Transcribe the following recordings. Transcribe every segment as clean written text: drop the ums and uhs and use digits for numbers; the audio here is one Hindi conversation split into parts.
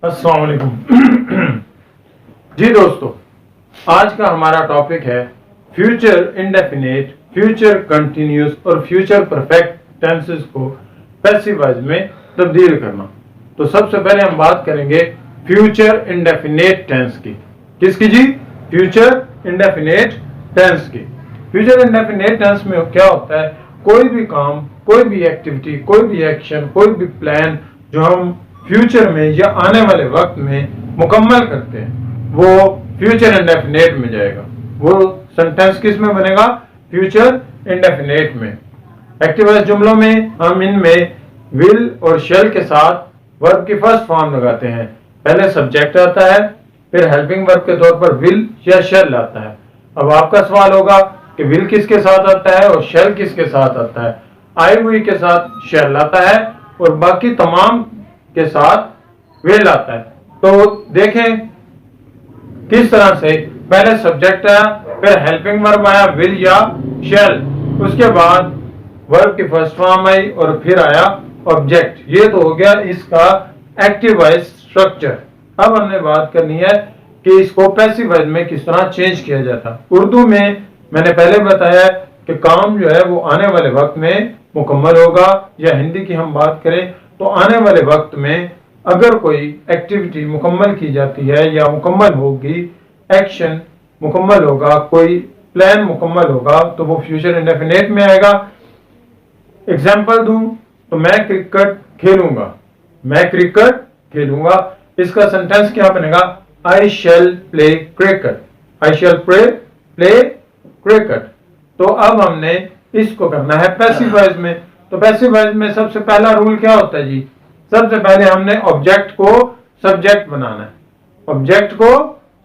अस्सलाम वालेकुम। जी दोस्तों, आज का हमारा टॉपिक है फ्यूचर इंडेफिनिट, फ्यूचर कंटिन्यूस और फ्यूचर परफेक्ट टेंसेस को पैसिव वॉइस में तब्दील करना। तो सबसे पहले हम बात करेंगे फ्यूचर इंडेफिनिट टेंस की। किसकी जी? फ्यूचर इंडेफिनिट टेंस की। फ्यूचर इंडेफिनिट टेंस में क्या होता है? कोई भी काम, कोई भी एक्टिविटी, कोई भी एक्शन, कोई भी प्लान जो हम फ्यूचर में या आने वाले वक्त में मुकम्मल करते हैं वो फ्यूचर इंडेफिनिट में जाएगा। वो सेंटेंस किस में बनेगा? फ्यूचर इंडेफिनिट में। एक्टिव वॉइस जुमलों में हम इनमें विल और शेल के साथ वर्ब की फर्स्ट फॉर्म लगाते हैं। पहले सब्जेक्ट आता है, फिर हेल्पिंग वर्ब के तौर पर विल या शेल आता है। अब आपका सवाल होगा कि विल किसके साथ आता है और शेल किसके साथ आता है? आई हुई के साथ शेल आता है और बाकी तमाम के साथ विल आता है। तो देखें किस तरह से पहले सब्जेक्ट आया, फिर हेल्पिंग वर्ब आया विल या शेल, उसके बाद वर्ब की फर्स्ट फॉर्म आई और फिर आया ऑब्जेक्ट। ये तो हो गया इसका एक्टिव वॉइस स्ट्रक्चर। अब हमने बात करनी है कि इसको पैसिव वॉइस में किस तरह चेंज किया जाता है। उर्दू में मैंने पहले बताया कि काम जो है वो आने वाले वक्त में मुकम्मल होगा, या हिंदी की हम बात करें तो आने वाले वक्त में अगर कोई एक्टिविटी मुकम्मल की जाती है या मुकम्मल होगी, एक्शन मुकम्मल होगा, कोई प्लान मुकम्मल होगा, तो वो फ्यूचर इंडेफिनिट में आएगा। एग्जाम्पल दूं तो मैं क्रिकेट खेलूंगा, मैं क्रिकेट खेलूंगा। इसका सेंटेंस क्या बनेगा? आई शैल प्ले क्रिकेट, आई शैल प्ले क्रिकेट। तो अब हमने इसको करना है पैसिव वॉइस में। तो पैसिव वॉइस में सबसे पहला रूल क्या होता है जी? सबसे पहले हमने ऑब्जेक्ट को सब्जेक्ट बनाना है, ऑब्जेक्ट को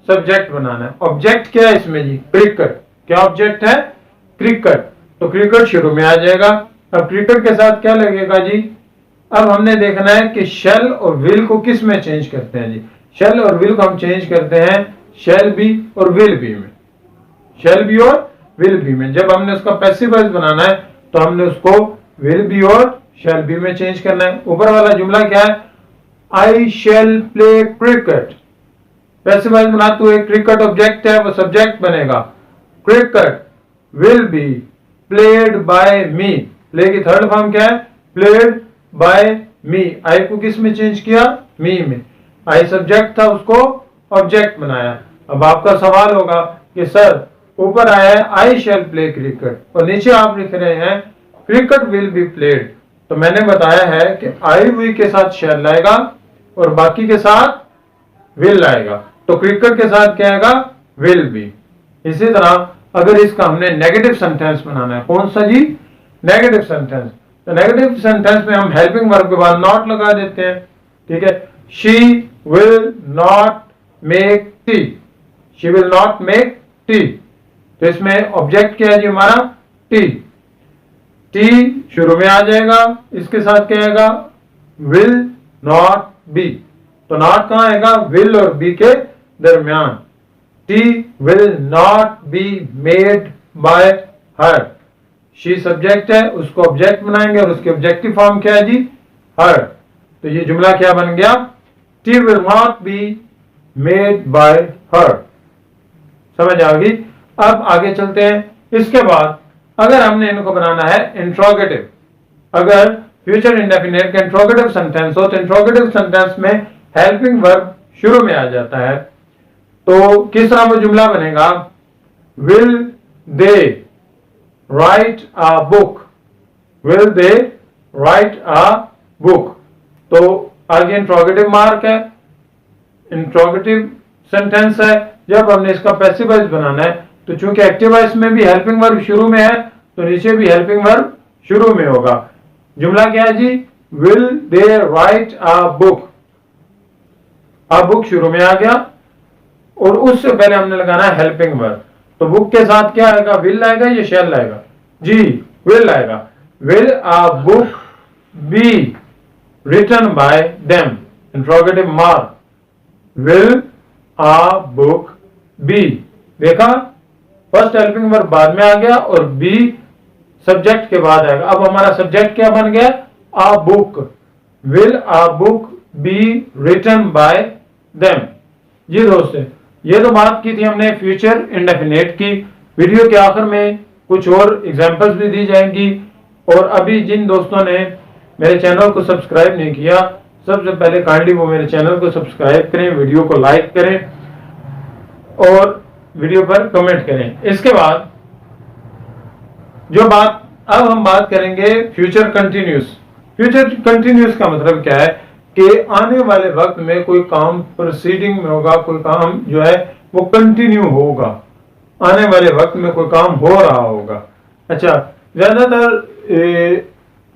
सब्जेक्ट बनाना है। ऑब्जेक्ट क्या है इसमें जी? क्रिकेट। क्या ऑब्जेक्ट है? क्रिकेट। तो क्रिकेट शुरू में आ जाएगा। अब क्रिकेट के साथ क्या लगेगा जी? अब हमने देखना है कि शेल और विल को किस में चेंज करते हैं जी? शेल और विल को हम चेंज करते हैं शेल बी और विल बी में, शेल बी और विल बी में। जब हमने उसका पैसिव वॉइस बनाना है तो हमने उसको विल बी और शेल बी में चेंज करना है। ऊपर वाला जुमला क्या है? I shall play cricket. Passive voice बनाते हुए क्रिकेट ऑब्जेक्ट है, वो सब्जेक्ट बनेगा। Cricket will be played by me. Play की थर्ड फॉर्म क्या है? प्लेड बाय मी। आई को किस में चेंज किया? मी में। आई सब्जेक्ट था, उसको ऑब्जेक्ट बनाया। अब आपका सवाल होगा कि सर ऊपर आया है आई शैल प्ले क्रिकेट और नीचे आप लिख रहे हैं क्रिकेट विल बी प्लेड। तो मैंने बताया है कि आई हुई के साथ शैल आएगा और बाकी के साथ विल आएगा। तो क्रिकेट के साथ क्या आएगा? Will be. इसी तरह अगर इसका हमने नेगेटिव सेंटेंस बनाना है, कौन सा जी? Negative sentence. तो नेगेटिव सेंटेंस में हम हेल्पिंग वर्ब के बाद नॉट लगा देते हैं। ठीक है, she will not make tea, she will not make tea. तो इसमें ऑब्जेक्ट क्या है जी हमारा? टी। टी शुरू में आ जाएगा, इसके साथ क्या आएगा? Will not be. तो नॉट कहां आएगा? विल और बी के दरमियान। T will not be made by her. She subject है, उसको ऑब्जेक्ट बनाएंगे और उसकी ऑब्जेक्टिव फॉर्म क्या है जी? हर। तो ये जुमला क्या बन गया? T will not be made by हर। समझ आ गई? अब आगे चलते हैं। इसके बाद अगर हमने इनको बनाना है इंट्रोगेटिव, अगर फ्यूचर इंडेफिनिट का इंट्रोगेटिव सेंटेंस हो तो इंट्रोगेटिव सेंटेंस में हेल्पिंग वर्ब शुरू में आ जाता है। तो किस तरह वो जुमला बनेगा? Will they write a book, will they write a book. तो आगे इंट्रोगेटिव मार्क है, इंट्रोगेटिव सेंटेंस है। जब हमने इसका पैसिव वॉइस बनाना है तो चूंकि एक्टिव वॉइस में भी हेल्पिंग वर्ब शुरू में है तो नीचे भी हेल्पिंग वर्ब शुरू में होगा। जुमला क्या है जी? Will they write a book. A book शुरू में आ गया और उससे पहले हमने लगाना है हेल्पिंग वर्ब। तो बुक के साथ क्या आएगा? विल आएगा या शैल आएगा जी? विल आएगा। Will a book be written by them, interrogative mark. Will a book be. देखा, फर्स्ट हेल्पिंग वर्ब बाद में आ गया और बी सब्जेक्ट के बाद आएगा। अब हमारा सब्जेक्ट क्या बन गया? A book. Will a book be written by them. जी दोस्तों, ये तो बात की थी हमने फ्यूचर इंडेफिनिट की। वीडियो के आखिर में कुछ और एग्जांपल्स भी दी जाएंगी। और अभी जिन दोस्तों ने मेरे चैनल को सब्सक्राइब नहीं किया, सबसे पहले काइंडली वो मेरे चैनल को सब्सक्राइब करें, वीडियो को लाइक करें और वीडियो पर कमेंट करें। इसके बाद अब हम बात करेंगे फ्यूचर कंटिन्यूस। फ्यूचर कंटिन्यूस का मतलब क्या है कि आने वाले वक्त में कोई काम प्रोसीडिंग में होगा, कोई काम जो है वो कंटिन्यू होगा, आने वाले वक्त में कोई काम हो रहा होगा। अच्छा, ज्यादातर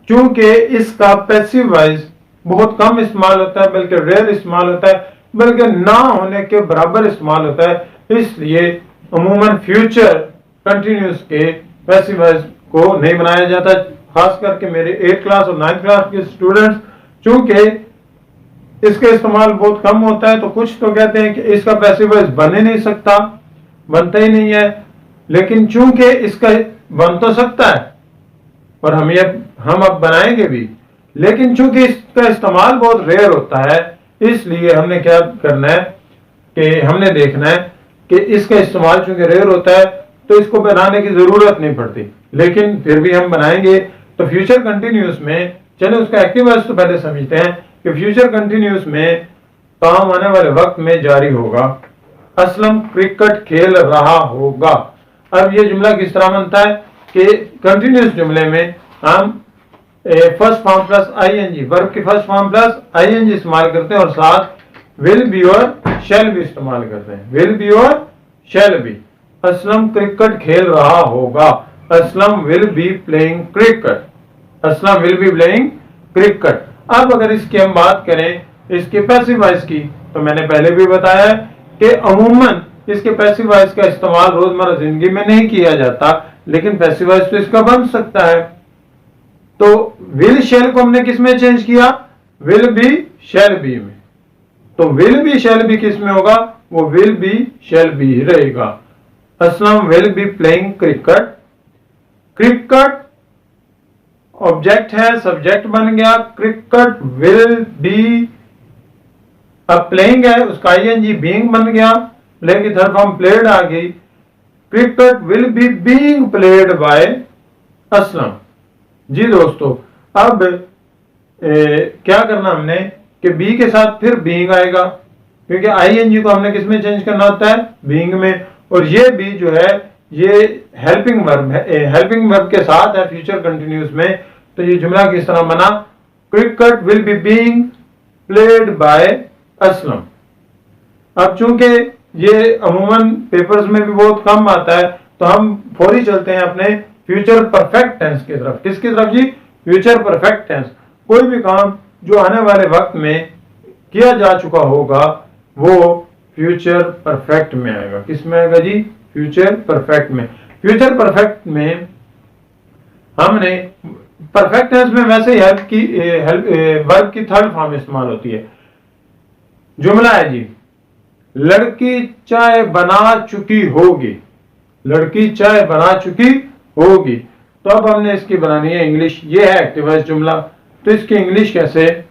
चूंकि इसका पैसिव वॉइस बहुत कम इस्तेमाल होता है, बल्कि रेयर इस्तेमाल होता है, बल्कि ना होने के बराबर इस्तेमाल होता है, इसलिए अमूमन फ्यूचर कंटिन्यूस के पैसिव वॉइस को नहीं बनाया जाता। खास करके मेरे 8th क्लास और 9th क्लास के स्टूडेंट्स, चूंकि इसका इस्तेमाल बहुत कम होता है, तो कुछ तो कहते हैं कि इसका पैसिव वॉइस बन ही नहीं सकता, बनता ही नहीं है। लेकिन चूंकि इसका बन तो सकता है और हम अब बनाएंगे भी, लेकिन चूंकि इसका इस्तेमाल बहुत रेयर होता है, इसलिए हमने क्या करना है कि हमने देखना है कि इसका इस्तेमाल चूंकि रेयर होता है तो इसको बनाने की जरूरत नहीं पड़ती, लेकिन फिर भी हम बनाएंगे। तो फ्यूचर कंटिन्यूस में, चलो उसका एक्टिव वॉइस तो पहले समझते हैं कि फ्यूचर कंटिन्यूस में काम आने वाले वक्त में जारी होगा। असलम क्रिकेट खेल रहा होगा। अब ये जुमला किस तरह बनता है कि कंटिन्यूस जुमले में हम first form plus ING, verb की फर्स्ट फॉर्म प्लस आईएनजी इस्तेमाल करते हैं और साथ विल बी और शैल बी इस्तेमाल करते हैं। विल बी और शैल बी। असलम क्रिकेट खेल रहा होगा। Aslam will be playing cricket. Aslam will be playing cricket. अब अगर इसकी हम बात करें इसके पैसिव वॉइस की, तो मैंने पहले भी बताया है कि अमूमन इसके पैसिव वॉइस का इस्तेमाल रोजमर्रा जिंदगी में नहीं किया जाता, लेकिन पैसिव वॉइस तो इसका बन सकता है। तो विल शैल को हमने किस में चेंज किया? विल बी शैल बी में। तो विल बी शैल बी किस में होगा? वो विल बी शैल बी ही रहेगा। Aslam will be playing cricket. Cricket object है, सब्जेक्ट बन गया। क्रिकेट विल बी, अब प्लेइंग है, उसका आईएनजी बीइंग बन गया, प्ले की थर्ड फॉर्म प्लेड आ गई। Cricket will be being played by Aslam. जी दोस्तों, अब क्या करना हमने कि बी के साथ फिर बीइंग आएगा, क्योंकि आईएनजी को हमने किस में चेंज करना होता है? बीइंग में। और ये बी जो है ये हेल्पिंग वर्ब है, हेल्पिंग वर्ब के साथ है फ्यूचर कंटिन्यूस में। तो ये जुमला किस तरह बना? Cricket will be being played by Aslam. अब चूंकि ये अमूमन पेपर्स में भी बहुत कम आता है, तो हम फौरी चलते हैं अपने फ्यूचर परफेक्ट टेंस की तरफ। किसकी तरफ जी? Future perfect tense. कोई भी काम जो आने वाले वक्त में किया जा चुका होगा वो फ्यूचर परफेक्ट में आएगा। किस में आएगा जी? फ्यूचर परफेक्ट में। फ्यूचर परफेक्ट में हमने परफेक्ट टेंस में वैसे ही वर्ब की थर्ड फॉर्म इस्तेमाल होती है। जुमला है जी, लड़की चाय बना चुकी होगी। लड़की चाय बना चुकी होगी। तो अब हमने इसकी बनानी है इंग्लिश। ये है एक्टिव वॉइस जुमला। तो इसकी इंग्लिश कैसे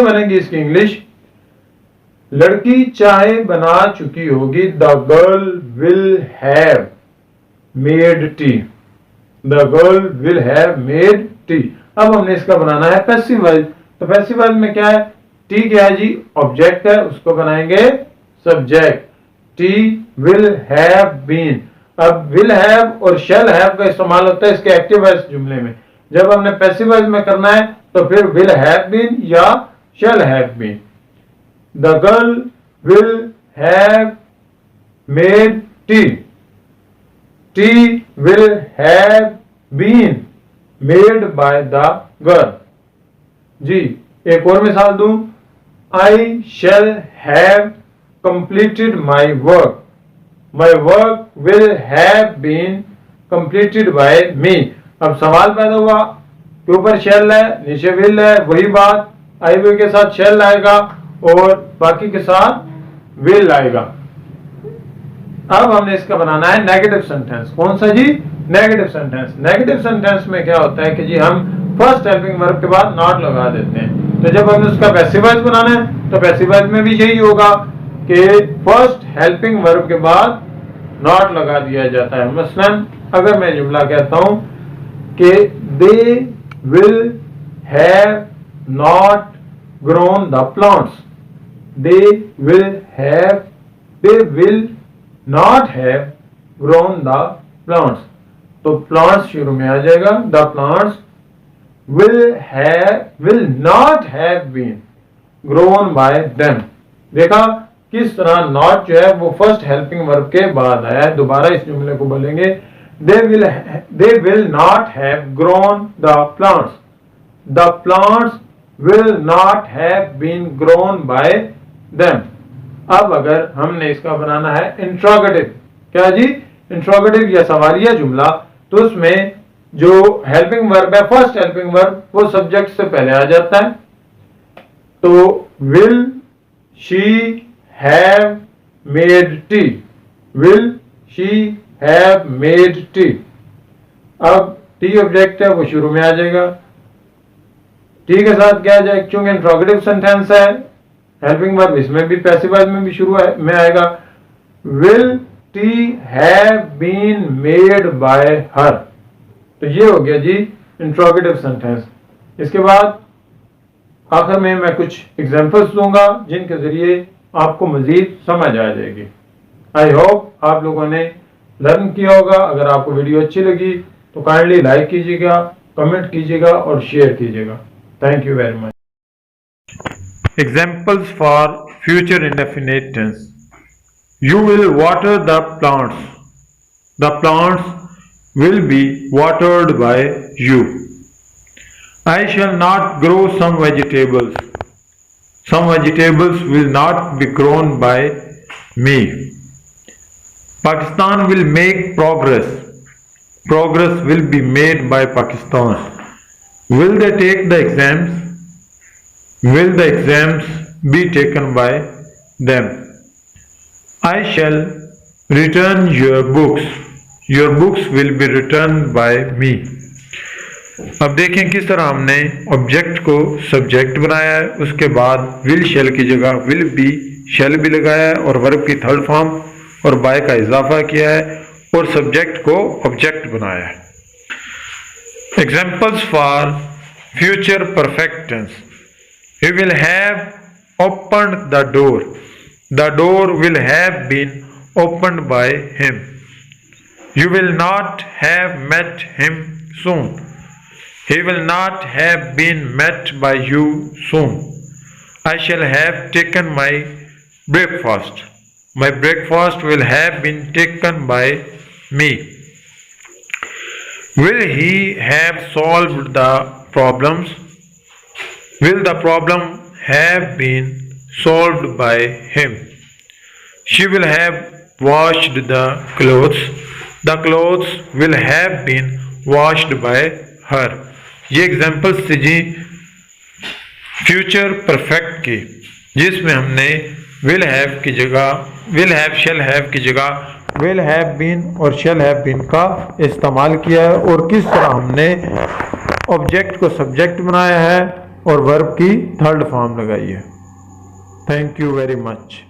बनेगी? इसकी इंग्लिश, लड़की चाय बना चुकी होगी। The girl will have made T. The girl will have made T. अब हमने इसका बनाना है पैसिव वॉइस। तो पैसिव वॉइस में क्या है? टी क्या है जी? ऑब्जेक्ट है, उसको बनाएंगे subject. It will have been. अब विल हैव और शैल हैव का इस्तेमाल होता है इसके एक्टिव वॉइस जुमले में। जब हमने पैसिव वॉइस में करना है तो फिर विल हैव बीन या shall have been. The girl will have made tea. Tea will have been made by the girl. जी एक और मिसाल दूं, I shall have completed my work. My work will have been completed by me. अब सवाल पैदा हुआ कि ऊपर शैल है, नीचे विल है, वही बात आई विल के साथ शैल आएगा और बाकी के साथ विल आएगा। अब हमने इसका बनाना है नेगेटिव सेंटेंस। कौन सा जी? Negative sentence. नेगेटिव सेंटेंस में क्या होता है कि जी हम फर्स्ट हेल्पिंग वर्ब के बाद नॉट लगा देते हैं। तो जब हमें उसका पैसिव वॉइस बनाना है तो पैसिव वॉइस में भी यही होगा कि फर्स्ट हेल्पिंग वर्ब के बाद नॉट लगा दिया जाता है। मसलन अगर मैं जुमला कहता हूं कि they will have not grown the plants, they will not have grown the plants, तो प्लांट्स शुरू में आ जाएगा। The plants will not have been grown by them। देखा किस तरह नॉट जो है वो फर्स्ट हेल्पिंग वर्ब के बाद आया है। दोबारा इस जुमले को बोलेंगे, they will not have grown the plants, the plants will not have been grown by them। अब अगर हमने इसका बनाना है इंट्रोगेटिव, क्या जी, इंट्रोगेटिव या सवालिया जुमला, तो उसमें जो हेल्पिंग वर्ब है फर्स्ट हेल्पिंग वर्ब वो सब्जेक्ट से पहले आ जाता है। तो will she have made T, will she have made T. अब टी ऑब्जेक्ट है वो शुरू में आ जाएगा, टी के साथ क्या आ जाएगा, क्योंकि इंट्रोगेटिव सेंटेंस है हेल्पिंग वर्ब इसमें भी पैसिव वॉइस में भी शुरू में आएगा। Will it have been made by her, तो ये हो गया जी इंट्रोगेटिव सेंटेंस। इसके बाद आखिर में मैं कुछ एग्जांपल्स दूंगा जिनके जरिए आपको मजीद समझ आ जाएगी। आई होप आप लोगों ने लर्न किया होगा। अगर आपको वीडियो अच्छी लगी तो काइंडली लाइक कीजिएगा, कमेंट कीजिएगा और शेयर कीजिएगा। Thank you very much. Examples for future indefinite tense. You will water the plants. The plants will be watered by you. I shall not grow some vegetables. Some vegetables will not be grown by me. Pakistan will make progress. Progress will be made by Pakistan. Will they take the exams? Will the exams be taken by them? I shall return your books. Your books will be returned by me. अब देखें किस तरह हमने ऑब्जेक्ट को सब्जेक्ट बनाया है, उसके बाद विल शैल की जगह विल बी शैल भी लगाया है और वर्ब की थर्ड फॉर्म और बाय का इजाफा किया है और सब्जेक्ट को ऑब्जेक्ट बनाया है। Examples for future perfect tense. He will have opened the door. The door will have been opened by him. You will not have met him soon. He will not have been met by you soon. I shall have taken my breakfast. My breakfast will have been taken by me. Will he have solved the problems? Will the problem have been solved by him? She will have washed the clothes. The clothes will have been washed by her. ये एग्जाम्पल्स थी जी फ्यूचर परफेक्ट की, जिसमें हमने विल हैव की जगह विल हैव शैल हैव की जगह विल हैव बीन और शैल हैव बीन का इस्तेमाल किया है और किस तरह हमने ऑब्जेक्ट को सब्जेक्ट बनाया है और वर्ब की थर्ड फॉर्म लगाई है। Thank you very much.